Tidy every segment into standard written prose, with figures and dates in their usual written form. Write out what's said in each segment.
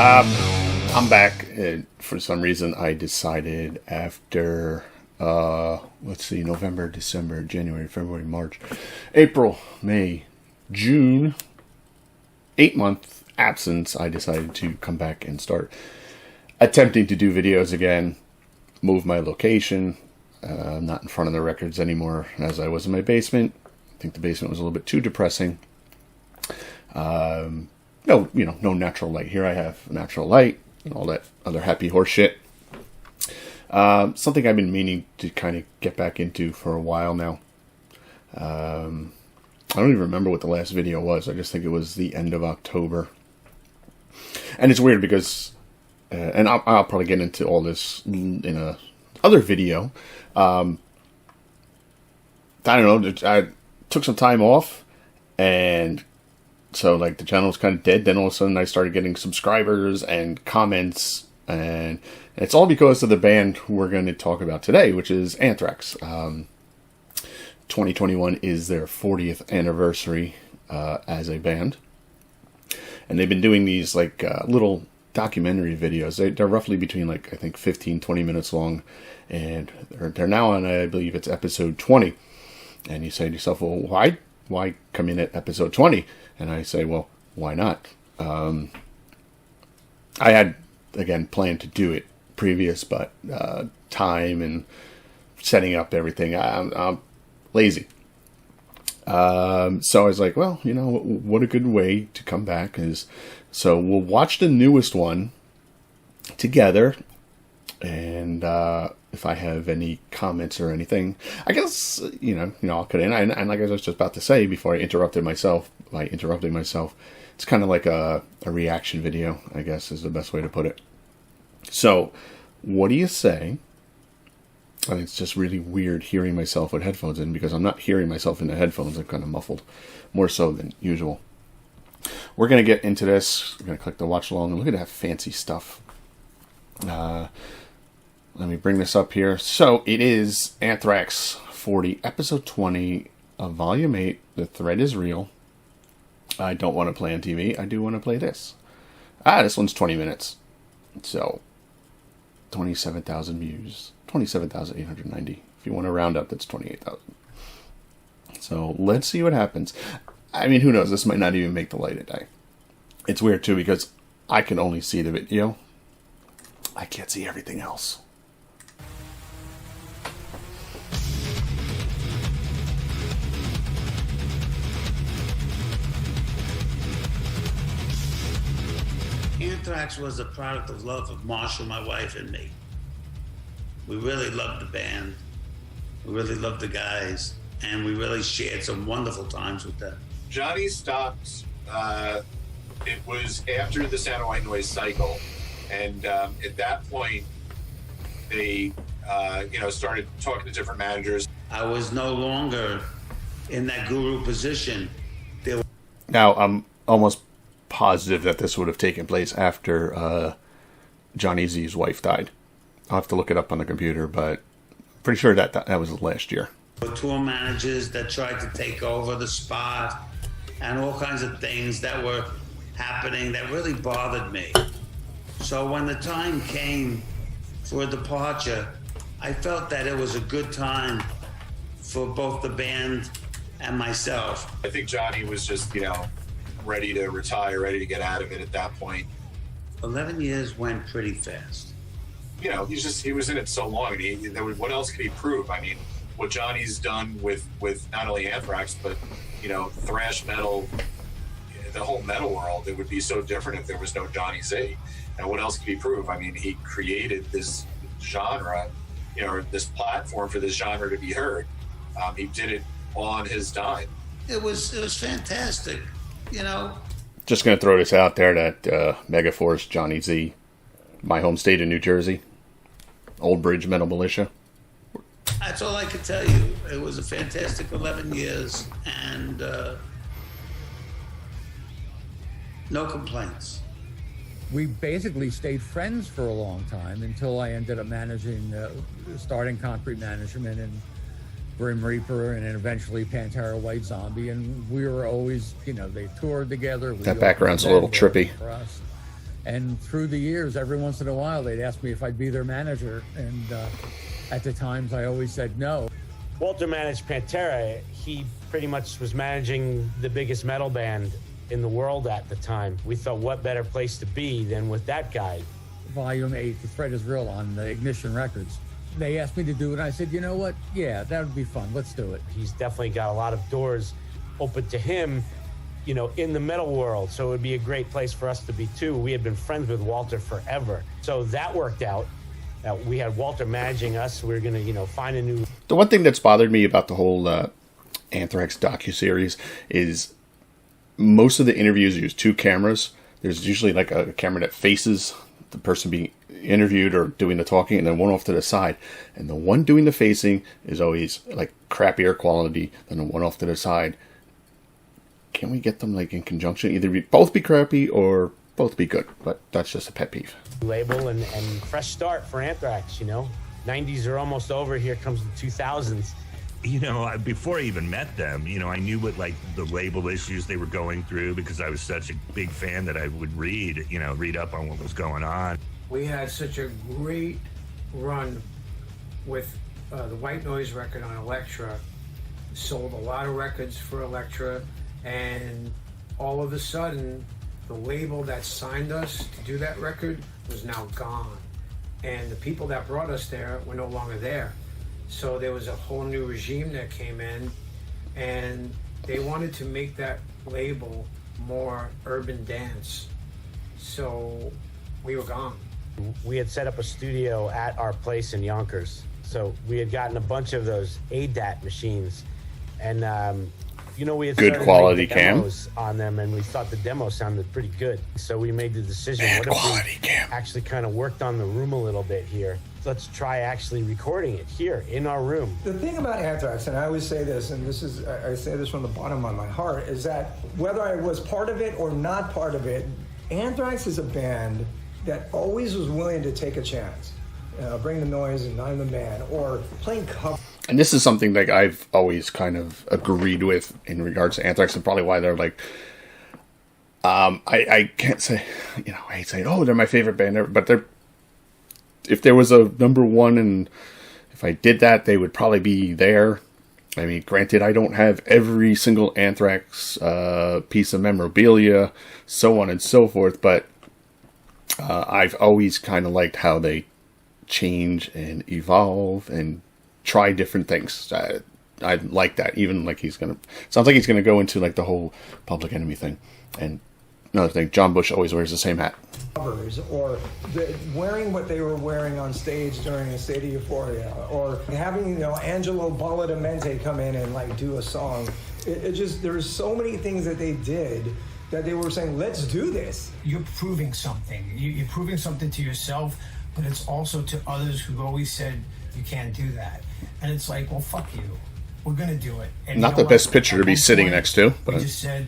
I'm back. For some reason, I decided after, let's see, November, December, January, February, March, April, May, June, 8-month absence, I decided to come back and start attempting to do videos again, move my location. I'm not in front of the records anymore as I was in my basement. I think the basement was a little bit too depressing. No natural light. Here I have natural light and all that other happy horse shit. Something I've been meaning to kind of get back into for a while now. I don't even remember what the last video was. I just think it was the end of October. And it's weird because, and I'll probably get into all this in a other video. I don't know. I took some time off, and so like the channel was kind of dead. Then all of a sudden I started getting subscribers and comments, and it's all because of the band we're going to talk about today, which is Anthrax. 2021 is their 40th anniversary as a band, and they've been doing these like little documentary videos. They're roughly between like I think 15-20 minutes long, and they're now on, I believe it's episode 20. And you say to yourself, well, why come in at episode 20? And I say, well, why not? I had, again, planned to do it previous, but time and setting up everything, I'm lazy. So I was like, well, you know, what a good way to come back is, so we'll watch the newest one together, and if I have any comments or anything, I guess, I'll cut in. And like I was just about to say before I interrupted myself, by interrupting myself, it's kind of like a reaction video, I guess is the best way to put it. So, what do you say? I think it's just really weird hearing myself with headphones in, because I'm not hearing myself in the headphones. I'm kind of muffled, more so than usual. We're going to get into this. We're going to click the watch along, and look at that fancy stuff. Let me bring this up here. So it is Anthrax 40, episode 20 of volume 8. The thread is real. I don't want to play on TV. I do want to play this. This one's 20 minutes. So 27,000 views. 27,890. If you want to round up, that's 28,000. So let's see what happens. I mean, who knows? This might not even make the light of day. It's weird too, because I can only see the video. I can't see everything else. Anthrax was a product of love of Marshall, my wife, and me. We really loved the band. We really loved the guys. And we really shared some wonderful times with them. Johnny stopped, it was after the Santa White Noise cycle. And at that point, they, started talking to different managers. I was no longer in that guru position. Now, I'm almost positive that this would have taken place after Johnny Z's wife died. I'll have to look it up on the computer, but pretty sure that was last year. Tour managers that tried to take over the spot and all kinds of things that were happening that really bothered me. So when the time came for a departure, I felt that it was a good time for both the band and myself. I think Johnny was just, ready to retire, ready to get out of it at that point. 11 years went pretty fast. He was in it so long. What else could he prove? I mean, what Johnny's done with not only Anthrax, but, thrash metal, the whole metal world, it would be so different if there was no Johnny Z. And what else could he prove? I mean, he created this genre, this platform for this genre to be heard. He did it on his dime. It was fantastic, Just going to throw this out there that Megaforce, Johnny Z, my home state of New Jersey, Old Bridge Metal Militia. That's all I could tell you. It was a fantastic 11 years, and no complaints. We basically stayed friends for a long time until I ended up starting Concrete Management and Grim Reaper, and then eventually Pantera White Zombie, and we were always, they toured together. That background's a little trippy. For us. And through the years, every once in a while, they'd ask me if I'd be their manager. And at the times, I always said no. Walter managed Pantera. He pretty much was managing the biggest metal band in the world at the time. We thought, what better place to be than with that guy? Volume 8, The Threat is Real, on the Ignition Records. They asked me to do it, and I said, you know what? Yeah, that would be fun. Let's do it. He's definitely got a lot of doors open to him, you know, in the metal world. So it would be a great place for us to be, too. We had been friends with Walter forever. So that worked out. We had Walter managing us. We were going to, you know, find a new... The one thing that's bothered me about the whole Anthrax docuseries is most of the interviews use two cameras. There's usually like a camera that faces the person being interviewed or doing the talking, and then one off to the side. And the one doing the facing is always like crappier quality than the one off to the side. Can we get them like in conjunction? Either both be crappy or both be good. But that's just a pet peeve. Label and fresh start for Anthrax, you know. 90s are almost over. Here comes the 2000s. You know, before I even met them, you know, I knew what, like, the label issues they were going through because I was such a big fan that I would read up on what was going on. We had such a great run with the White Noise record on Elektra. Sold a lot of records for Elektra, and all of a sudden, the label that signed us to do that record was now gone. And the people that brought us there were no longer there. So there was a whole new regime that came in, and they wanted to make that label more urban dance. So we were gone. We had set up a studio at our place in Yonkers. So we had gotten a bunch of those ADAT machines. And, you know, we had good quality demos cam on them, and we thought the demo sounded pretty good. So we made the decision, what if we actually kind of worked on the room a little bit here? Let's try actually recording it here in our room. The thing about Anthrax, and I always say this, and this is, I say this from the bottom of my heart, is that whether I was part of it or not part of it, Anthrax is a band that always was willing to take a chance. Bring the Noise and I'm the Man, or playing cover. And this is something that I've always kind of agreed with in regards to Anthrax, and probably why they're like, I can't say, you know, I hate saying, oh, they're my favorite band ever, but they're, if there was a number one, and if I did that, they would probably be there. I mean, granted, I don't have every single Anthrax piece of memorabilia, so on and so forth, but I've always kind of liked how they change and evolve and try different things. I like that. Even like sounds like he's gonna go into like the whole Public Enemy thing. And another thing, John Bush always wears the same hat. Covers, or wearing what they were wearing on stage during a State of Euphoria, or having, you know, Angelo Badalamenti come in and like do a song. It just, there's so many things that they did that they were saying, let's do this. You're proving something. You're proving something to yourself, but it's also to others who've always said you can't do that. And it's like, well, fuck you. We're gonna do it. And not the best picture to be sitting next to, but we just said,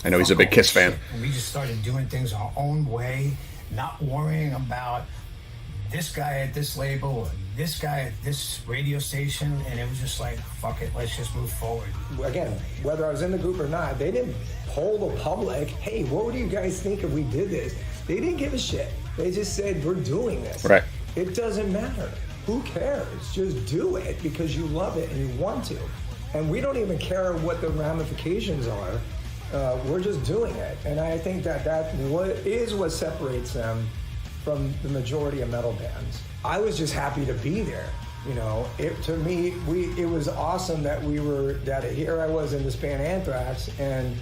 I know he's a big Kiss fan. And we just started doing things our own way, not worrying about this guy at this label or this guy at this radio station. And it was just like, fuck it, let's just move forward. Again, whether I was in the group or not, they didn't poll the public, hey, what would you guys think if we did this? They didn't give a shit. They just said, we're doing this. Right. It doesn't matter. Who cares? Just do it because you love it and you want to. And we don't even care what the ramifications are. We're just doing it. And I think that is what separates them from the majority of metal bands. I was just happy to be there. You know, to me, it was awesome that here I was in this band Anthrax, and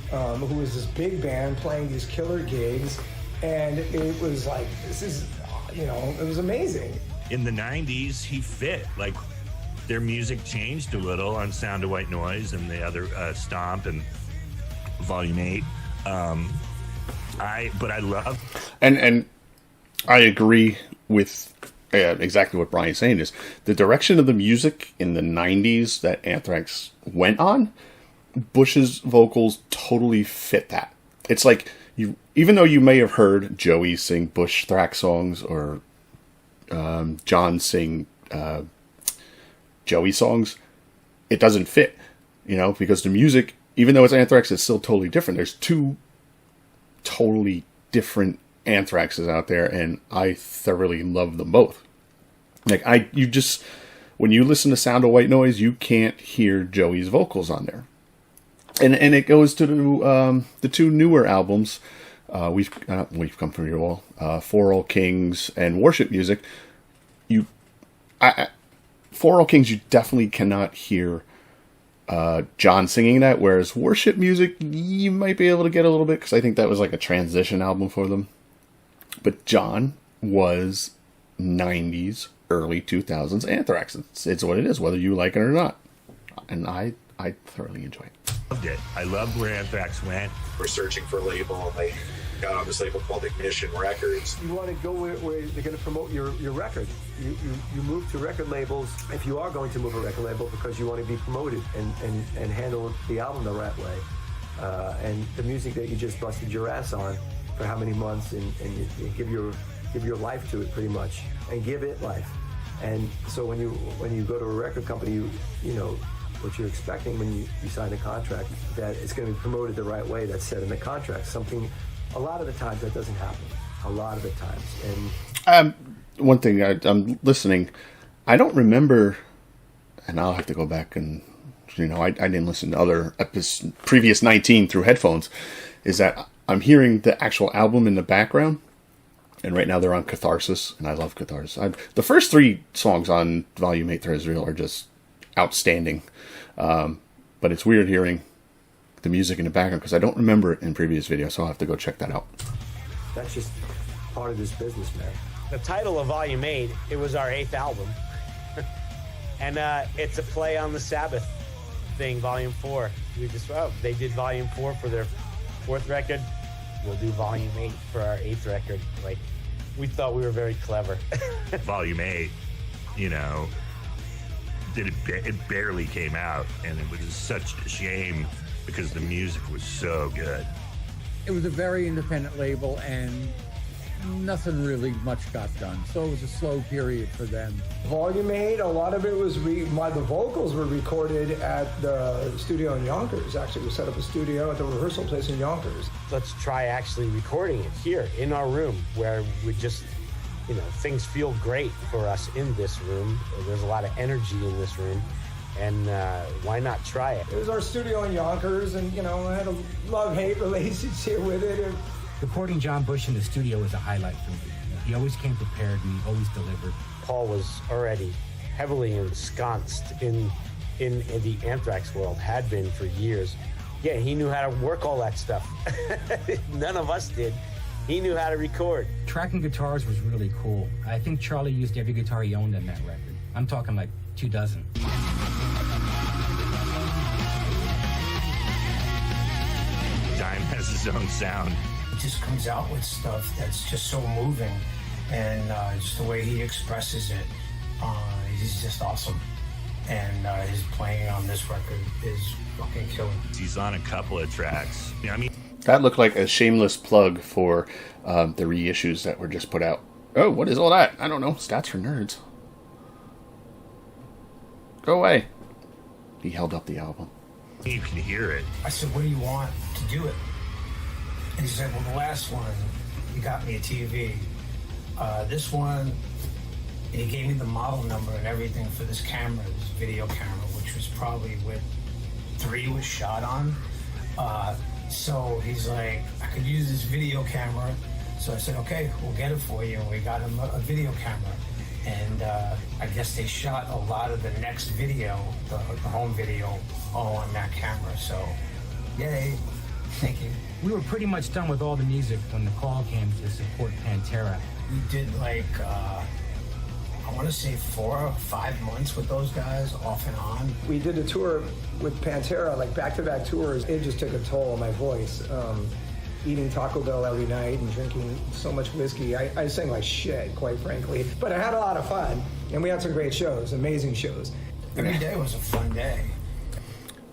who was this big band playing these killer gigs. And it was like, this is, you know, it was amazing. In the 90s, he fit. Like, their music changed a little on Sound of White Noise and the other Stomp and Volume 8. But I love... And I agree with exactly what Brian's saying is the direction of the music in the 90s that Anthrax went on, Bush's vocals totally fit that. It's like, even though you may have heard Joey sing Bush Thrax songs or John sing Joey songs, it doesn't fit, you know, because the music, even though it's Anthrax, it's still totally different. There's two totally different Anthraxes out there, and I thoroughly love them both. Like, when you listen to Sound of White Noise, you can't hear Joey's vocals on there. And it goes to the two newer albums, We've Come From Your Wall, For All Kings, and Worship Music. For All Kings, you definitely cannot hear John singing that, whereas Worship Music, you might be able to get a little bit, because I think that was like a transition album for them. But John was 90s, early 2000s Anthrax. It's what it is, whether you like it or not. And I thoroughly enjoy it. Loved it. I loved where Anthrax went. We're searching for a label, and they got on this label called Ignition Records. You want to go where they're going to promote your record. You move to record labels if you are going to move a record label because you want to be promoted and handle the album the right way. And the music that you just busted your ass on for how many months, and you give your life to it pretty much, and give it life. And so when you go to a record company, you know what you're expecting when you sign a contract, that it's going to be promoted the right way that's said in the contract. Something, a lot of the times that doesn't happen. A lot of the times. And one thing, I'm listening, I don't remember, and I'll have to go back and, I didn't listen to other previous 19 through headphones, is that I'm hearing the actual album in the background. And right now they're on Catharsis, and I love Catharsis. The first 3 songs on Volume 8 Thread Israel are just outstanding. But it's weird hearing the music in the background because I don't remember it in previous videos, so I'll have to go check that out. That's just part of this business, man. The title of Volume 8, it was our 8th album. And it's a play on the Sabbath thing, Volume 4. They did Volume 4 for their 4th record. We'll do Volume 8 for our 8th record. Like, we thought we were very clever. Volume 8, it barely came out, and it was such a shame because the music was so good. It was a very independent label, and nothing really much got done. So it was a slow period for them. Volume 8, a lot of it was, the vocals were recorded at the studio in Yonkers. Actually, we set up a studio at the rehearsal place in Yonkers. Let's try actually recording it here in our room, where we just, things feel great for us in this room. There's a lot of energy in this room, and why not try it? It was our studio in Yonkers, and, I had a love-hate relationship with it. Recording John Bush in the studio was a highlight for me. He always came prepared and he always delivered. Paul was already heavily ensconced in the Anthrax world, had been for years. Yeah, he knew how to work all that stuff. None of us did. He knew how to record. Tracking guitars was really cool. I think Charlie used every guitar he owned on that record. I'm talking like 2 dozen. Dime has his own sound. He just comes out with stuff that's just so moving, and just the way he expresses it, he's just awesome. And his playing on this record is fucking killer. He's on a couple of tracks. That looked like a shameless plug for the reissues that were just put out. Oh, what is all that? I don't know. Stats for nerds. Go away. He held up the album. You can hear it. I said, what do you want to do it? And he said, well, the last one, you got me a TV. This one, and he gave me the model number and everything for this camera, this video camera, which was probably what 3 was shot on. So he's like, I could use this video camera. So I said, okay, we'll get it for you. And we got him a video camera. And I guess they shot a lot of the next video, the home video, all on that camera. So, yay. Thank you. We were pretty much done with all the music when the call came to support Pantera. We did like, I want to say 4 or 5 months with those guys, off and on. We did a tour with Pantera, like back-to-back tours. It just took a toll on my voice. Eating Taco Bell every night and drinking so much whiskey. I sang like shit, quite frankly. But I had a lot of fun, and we had some great shows, amazing shows. Every day was a fun day.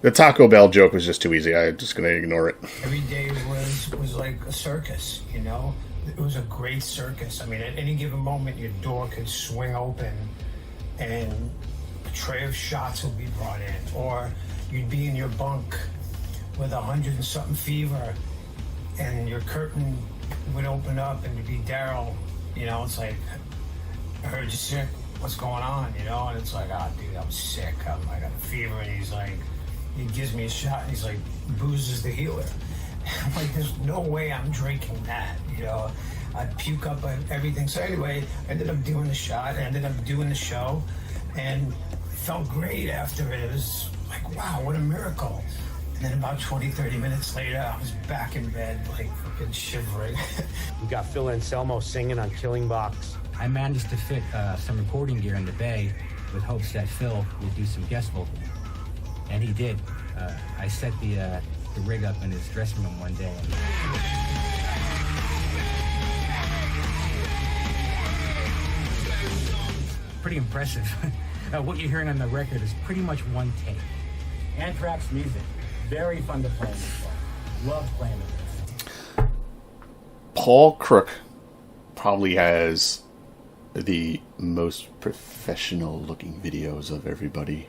The Taco Bell joke was just too easy. I'm just going to ignore it. Every day was like a circus, It was a great circus. I mean, at any given moment, your door could swing open and a tray of shots would be brought in. Or you'd be in your bunk with 100 and something fever and your curtain would open up and to be Daryl, you know, it's like, I heard you're sick. What's going on, you know? And it's like, oh, dude, I'm sick. I got a fever. And he's like, he gives me a shot, and he's like, booze is the healer. I'm like, there's no way I'm drinking that, you know? I puke up everything. So anyway, I ended up doing the shot. I ended up doing the show, and felt great after it. It was like, wow, what a miracle. And then about 20, 30 minutes later, I was back in bed, like fucking shivering. We got Phil Anselmo singing on Killing Box. I managed to fit some recording gear in the bay with hopes that Phil would do some guest vocals. And he did. I set the rig up in his dressing room one day. Pretty impressive. What you're hearing on the record is pretty much one take. Anthrax music. Very fun to play in this song. Love playing with this. Paul Crook probably has the most professional looking videos of everybody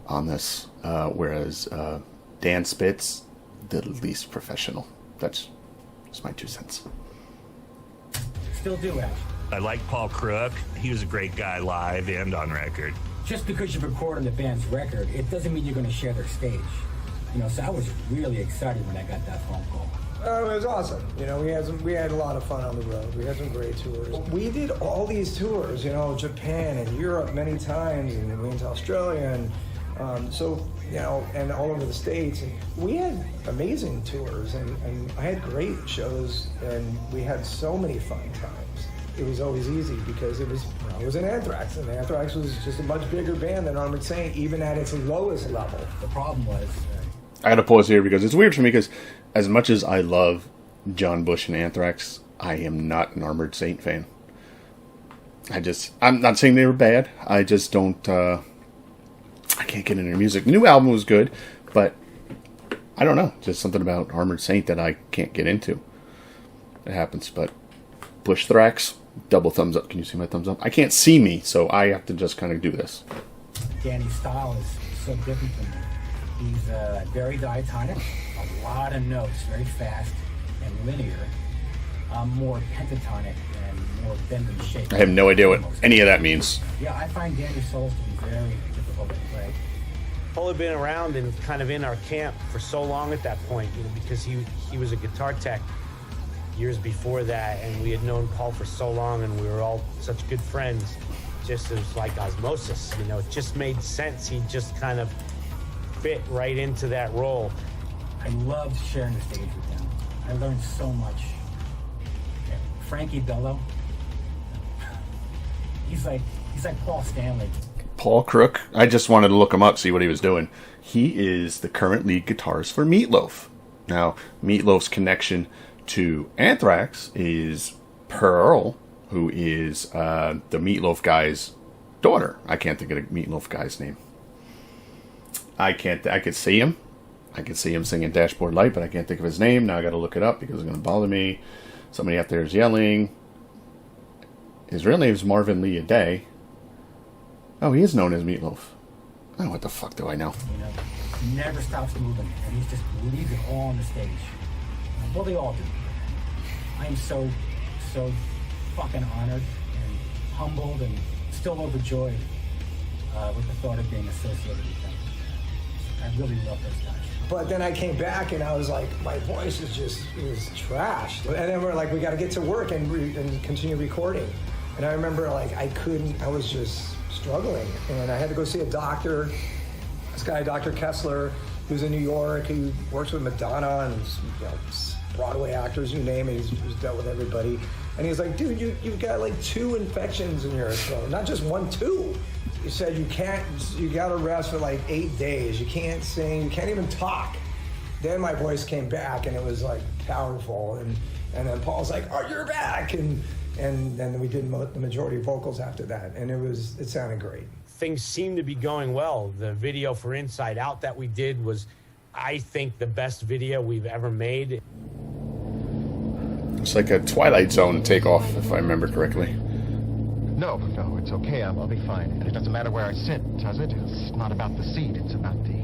on this, whereas Dan Spitz, the least professional. That's my 2 cents. Still do, actually. I like Paul Crook. He was a great guy live and on record. Just because you've recorded the band's record, it doesn't mean you're going to share their stage. You know, so I was really excited when I got that phone call. It was awesome. You know, we had a lot of fun on the road. We had some great tours. We did all these tours, you know, Japan and Europe many times, and we went to Australia, and so, you know, and all over the States. And we had amazing tours, and I had great shows, and we had so many fun times. It was always easy because it was in Anthrax, and Anthrax was just a much bigger band than Armored Saint, even at its lowest level. The problem was... I gotta pause here because it's weird for me because as much as I love John Bush and Anthrax, I am not an Armored Saint fan. I'm not saying they were bad. I just don't, I can't get into their music. The new album was good, but I don't know. Just something about Armored Saint that I can't get into. It happens, but Bush Thrax, double thumbs up. Can you see my thumbs up? I can't see me, so I have to just kind of do this. Danny's style is so different from me. He's very diatonic, a lot of notes, very fast and linear. I'm more pentatonic and more bend and shape. I have no idea what any of that means. Yeah, I find Danny's solos to be very difficult to play. Paul had been around and kind of in our camp for so long at that point, you know, because he was a guitar tech years before that, and we had known Paul for so long, and we were all such good friends. Just it was like osmosis, you know. It just made sense. He just kind of fit right into that role. I loved sharing the stage with him. I learned so much. Yeah. Frankie Bello, he's like Paul Stanley. Paul Crook, I just wanted to look him up, see what he was doing. He is the current lead guitarist for Meatloaf. Now, Meatloaf's connection to Anthrax is Pearl, who is the Meatloaf guy's daughter. I can't think of the Meatloaf guy's name. I could see him. I could see him singing Dashboard Light, but I can't think of his name. Now I got to look it up because it's going to bother me. Somebody out there is yelling. His real name is Marvin Lee Aday. Oh, he is known as Meatloaf. Oh, what the fuck do I know? You know, he never stops moving, and he's just leaves it all on the stage. Well, they all do. I am so fucking honored and humbled and still overjoyed with the thought of being associated with them. I really love those guys. But then I came back and I was like, my voice is trashed. And then we're like, we got to get to work and continue recording. And I remember like I was just struggling. And I had to go see a doctor, this guy, Dr. Kessler, who's in New York. He works with Madonna and Broadway actors, you name it. He's dealt with everybody. And he's like, dude, you've got like 2 infections in your throat. Not just 1, 2. He said you got to rest for like 8 days. You can't sing, you can't even talk. Then my voice came back and it was like powerful. And then Paul's like, oh, you're back. And then we did the majority of vocals after that. And it sounded great. Things seemed to be going well. The video for Inside Out that we did was, I think, the best video we've ever made. It's like a Twilight Zone takeoff, if I remember correctly. No, it's okay. I'll be fine. And it doesn't matter where I sit, does it? It's not about the seat. It's about the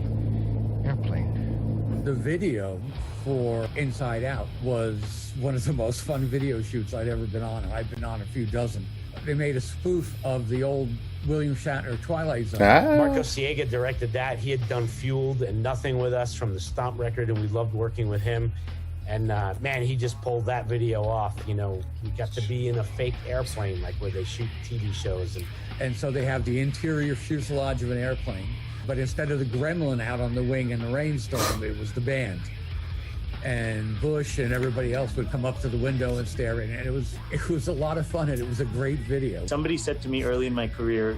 airplane. The video for Inside Out was one of the most fun video shoots I'd ever been on. I've been on a few dozen. They made a spoof of the old William Shatner Twilight Zone. Marco Siega directed that. He had done Fueled and Nothing with us from the Stomp record, and we loved working with him. And man, he just pulled that video off. You know, we got to be in a fake airplane, like where they shoot TV shows. And so they have the interior fuselage of an airplane, but instead of the gremlin out on the wing in the rainstorm, it was the band. And Bush and everybody else would come up to the window and stare in, and it was a lot of fun, and it was a great video. Somebody said to me early in my career,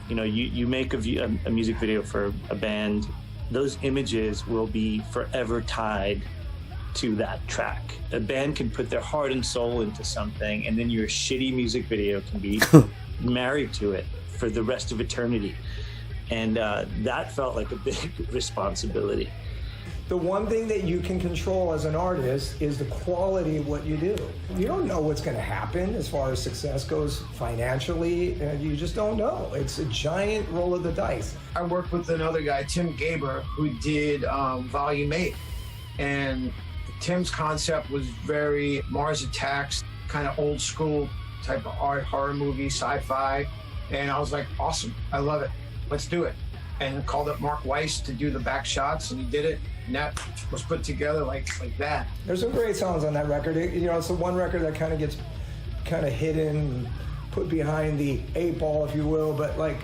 you know, you make a music video for a band, those images will be forever tied to that track. A band can put their heart and soul into something, and then your shitty music video can be married to it for the rest of eternity. And that felt like a big responsibility. The one thing that you can control as an artist is the quality of what you do. You don't know what's going to happen as far as success goes financially, and you just don't know. It's a giant roll of the dice. I worked with another guy, Tim Gaber, who did Volume 8. And Tim's concept was very Mars Attacks, kind of old school type of art, horror movie, sci-fi. And I was like, awesome, I love it. Let's do it. And called up Mark Weiss to do the back shots, and he did it. And that was put together like that. There's some great songs on that record. You know, it's the one record that kind of gets hidden and put behind the 8-ball, if you will. But like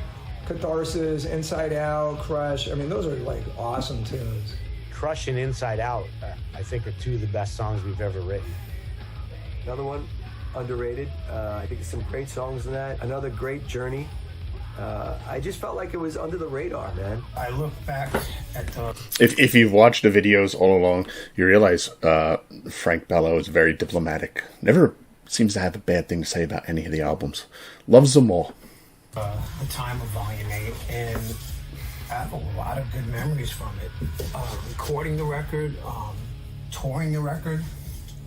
Catharsis, Inside Out, Crush, I mean, those are like awesome tunes. Crush and Inside Out, I think, are two of the best songs we've ever written. Another one, underrated. I think there's some great songs in that. Another great Journey. I just felt like it was under the radar, man. I look back at the... If you've watched the videos all along, you realize Frank Bello is very diplomatic. Never seems to have a bad thing to say about any of the albums. Loves them all. The time of Volume 8, and I have a lot of good memories from it. Recording the record, touring the record.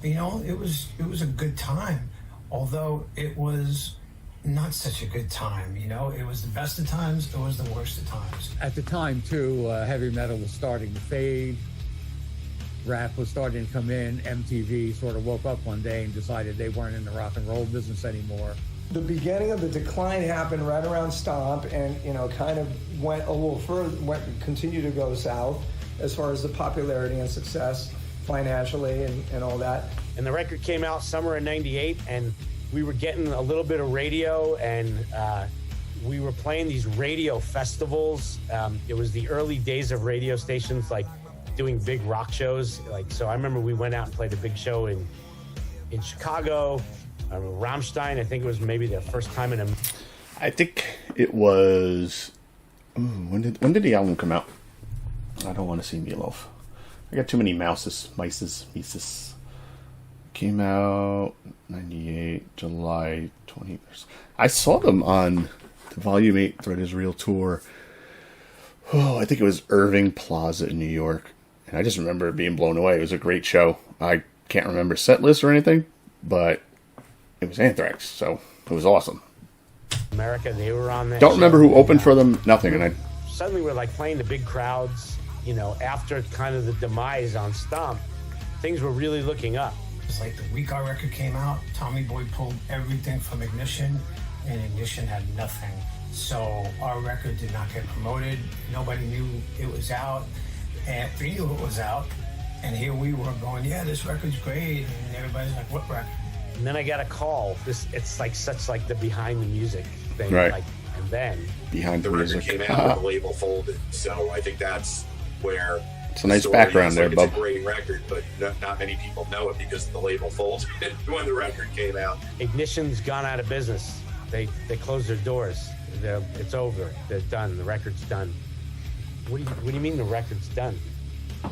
You know, it was a good time, although it was not such a good time. You know, it was the best of times, it was the worst of times. At the time, too, heavy metal was starting to fade. Rap was starting to come in. MTV sort of woke up one day and decided they weren't in the rock and roll business anymore. The beginning of the decline happened right around Stomp, and you know, kind of went a little further, continued to go south as far as the popularity and success financially and all that. And the record came out summer of '98, and we were getting a little bit of radio, and we were playing these radio festivals. It was the early days of radio stations, like doing big rock shows. Like, so I remember we went out and played a big show in Chicago. Rammstein, I think it was maybe their first time in a... I think it was... when did the album come out? I don't want to see Meatloaf. I got too many mices. Came out 98, July 21st. I saw them on the Volume 8 Thread is Real tour. Oh, I think it was Irving Plaza in New York. And I just remember it being blown away. It was a great show. I can't remember set list or anything, but it was Anthrax, so it was awesome. America, they were on that. Don't remember who opened for them, nothing. And I suddenly we're like playing to big crowds, you know, after kind of the demise on Stomp, things were really looking up. It's like the week our record came out, Tommy Boy pulled everything from Ignition, and Ignition had nothing. So our record did not get promoted. Nobody knew it was out, and we knew it was out. And here we were going, yeah, this record's great. And everybody's like, what record? And then I got a call. It's like such like the behind the music thing. Right. Like, and then behind the record came out, the label folded. So I think that's where it's a nice background there, Bub. It's a great record, but not many people know it because the label folded when the record came out. Ignition's gone out of business. They closed their doors. It's over. They're done. The record's done. What do you mean the record's done?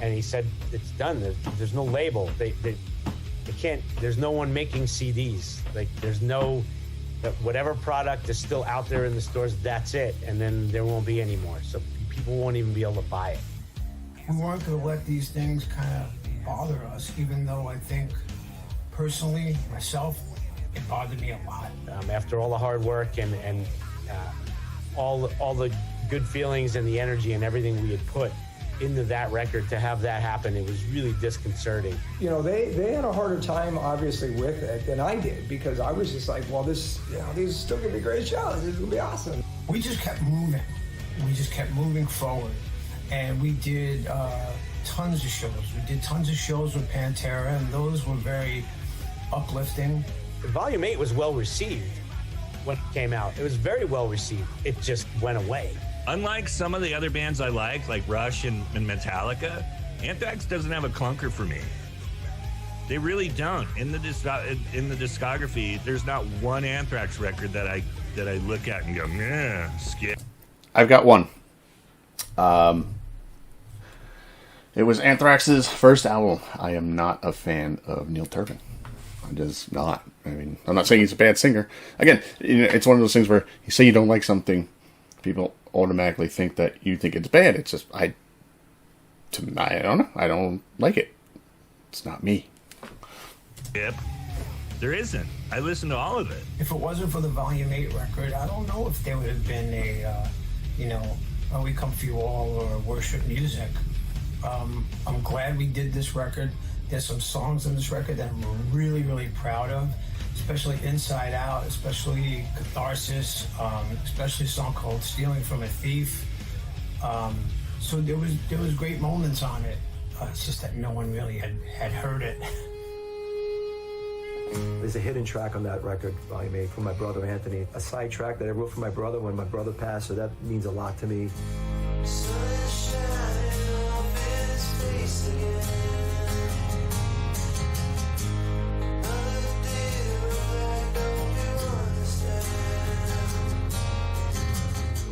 And he said it's done. There's no label. They can't. There's no one making CDs. Like there's no whatever product is still out there in the stores. That's it. And then there won't be any more. So people won't even be able to buy it. We weren't going to let these things kind of bother us, even though I think personally myself it bothered me a lot. After all the hard work and all the good feelings and the energy and everything we had put into that record, to have that happen, it was really disconcerting. You know, they had a harder time, obviously, with it than I did, because I was just like, well, this, you know, these are still gonna be great shows. This is gonna be awesome. We just kept moving. We just kept moving forward, and we did tons of shows. We did tons of shows with Pantera, and those were very uplifting. Volume 8 was well received when it came out. It was very well received. It just went away. Unlike some of the other bands I like Rush and Metallica, Anthrax doesn't have a clunker for me. They really don't. In the discography, there's not one Anthrax record that I look at and go, nah, skip. I've got one. It was Anthrax's first album. I am not a fan of Neil Turbin. I'm just not. I mean, I'm not saying he's a bad singer. Again, you know, it's one of those things where you say you don't like something, people automatically think that you think it's bad. It's just, I don't know. I don't like it. It's not me. Yep. There isn't. I listen to all of it. If it wasn't for the Volume 8 record, I don't know if there would have been a, We Come For You All or Worship Music. I'm glad we did this record. There's some songs in this record that I'm really, really proud of, especially Inside Out, especially Catharsis, especially a song called Stealing From a Thief. So there was great moments on it. It's just that no one really had heard it. There's a hidden track on that record, Volume 8, from my brother Anthony. A side track that I wrote for my brother when my brother passed, so that means a lot to me.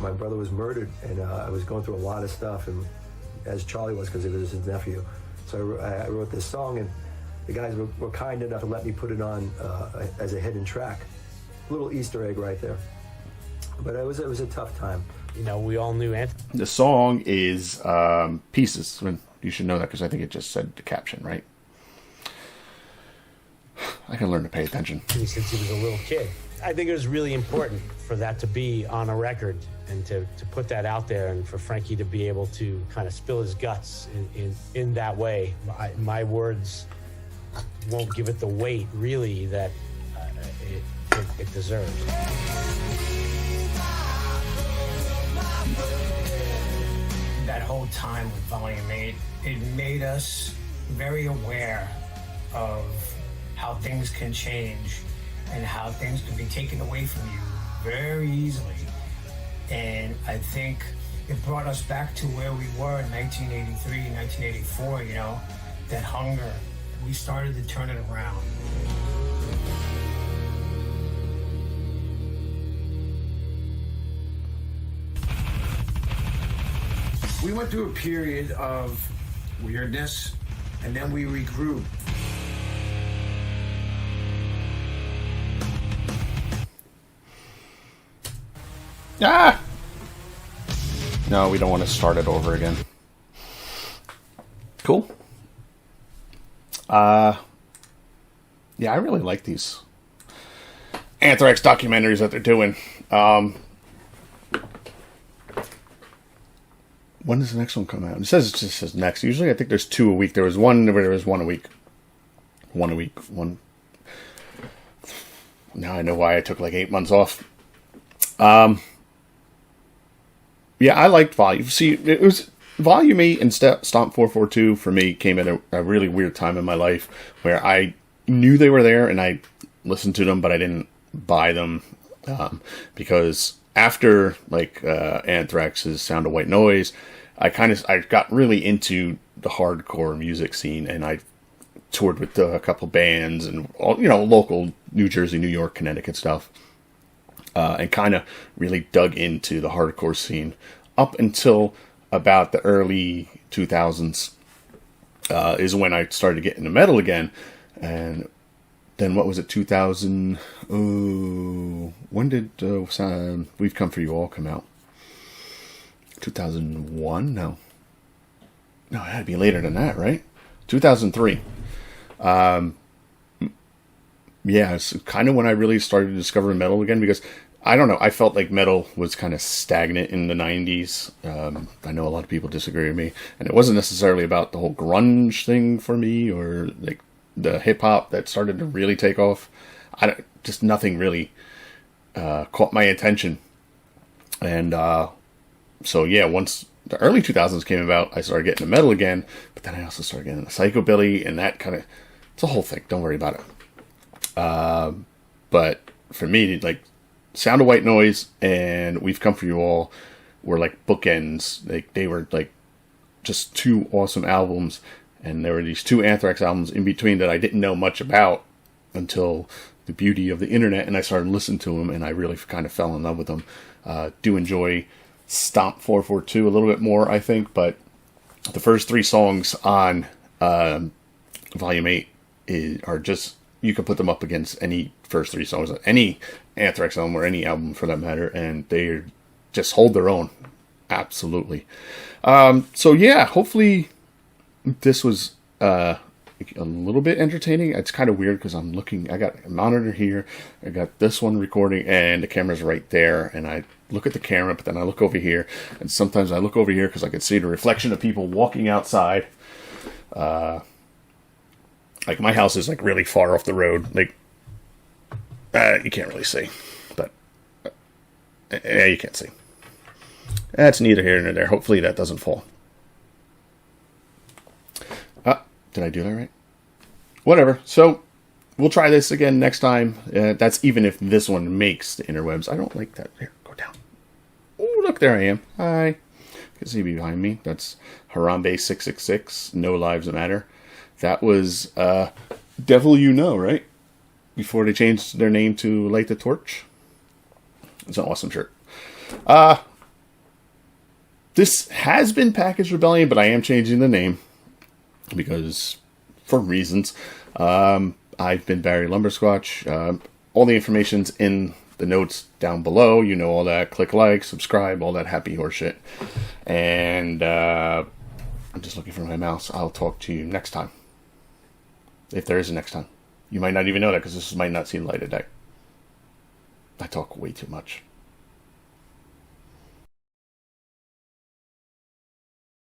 My brother was murdered, and I was going through a lot of stuff, and as Charlie was, because it was his nephew. So I wrote this song, and the guys were kind enough to let me put it on as a hidden track. A little Easter egg right there. But it was a tough time. You know, we all knew Anthony. The song is Pieces. You should know that because I think it just said the caption, right? I can learn to pay attention. Since he was a little kid. I think it was really important for that to be on a record and to put that out there, and for Frankie to be able to kind of spill his guts in that way. My words won't give it the weight, really, that it deserves. That whole time with Volume 8, it made us very aware of how things can change and how things can be taken away from you very easily. And I think it brought us back to where we were in 1983, 1984, you know, that hunger. We started to turn it around. We went through a period of weirdness, and then we regrouped. Ah! No, we don't want to start it over again. Cool. Yeah, I really like these Anthrax documentaries that they're doing. When does the next one come out? It just says next. Usually I think there's 2 a week. There was one where there was 1 a week. 1 a week. One. Now I know why I took like 8 months off. Yeah, I liked Volume. See, it was Volume 8 and Stomp 442 for me came at a really weird time in my life where I knew they were there and I listened to them, but I didn't buy them because after like Anthrax's Sound of White Noise, I got really into the hardcore music scene, and I toured with a couple bands and all, you know, local New Jersey, New York, Connecticut stuff. And kind of really dug into the hardcore scene up until about the early 2000s is when I started to get into metal again. And then what was it, 2000? Oh, when did We've Come For You All come out? 2001? No, it had to be later than that, right? 2003. Yeah, it's kind of when I really started to discover metal again, because I don't know. I felt like metal was kind of stagnant in the 90s. I know a lot of people disagree with me. And it wasn't necessarily about the whole grunge thing for me or like the hip hop that started to really take off. Just nothing really caught my attention. And so, yeah, once the early 2000s came about, I started getting into metal again. But then I also started getting into psychobilly, and that kind of, it's a whole thing. Don't worry about it. But for me, like, Sound of White Noise and We've Come For You All were like bookends. They were like just two awesome albums, and there were these two Anthrax albums in between that I didn't know much about until the beauty of the internet, and I started listening to them, and I really kind of fell in love with them. Do enjoy Stomp 442 a little bit more, I think, but the first three songs on Volume 8 are just, you can put them up against any first three songs, any Anthrax album or any album for that matter, and they just hold their own. Absolutely. So yeah, hopefully this was a little bit entertaining. It's kind of weird because I'm looking, I got a monitor here, I got this one recording, and the camera's right there, and I look at the camera, but then I look over here, and sometimes I look over here because I can see the reflection of people walking outside. Like, my house is like really far off the road. Like, you can't really see, but yeah, you can't see. That's neither here nor there. Hopefully that doesn't fall. Did I do that right? Whatever. So we'll try this again next time. That's even if this one makes the interwebs. I don't like that. Here, go down. Oh, look, there I am. Hi. You can see behind me. That's Harambe 666. No Lives Matter. That was Devil You Know, right? Before they changed their name to Light the Torch. It's an awesome shirt. This has been Package Rebellion, but I am changing the name because, for reasons. I've been Barry Lumbersquatch. All the information's in the notes down below. You know all that. Click like, subscribe, all that happy horse shit. And I'm just looking for my mouse. I'll talk to you next time. If there is a next time. You might not even know that because this might not see the light of day. I talk way too much.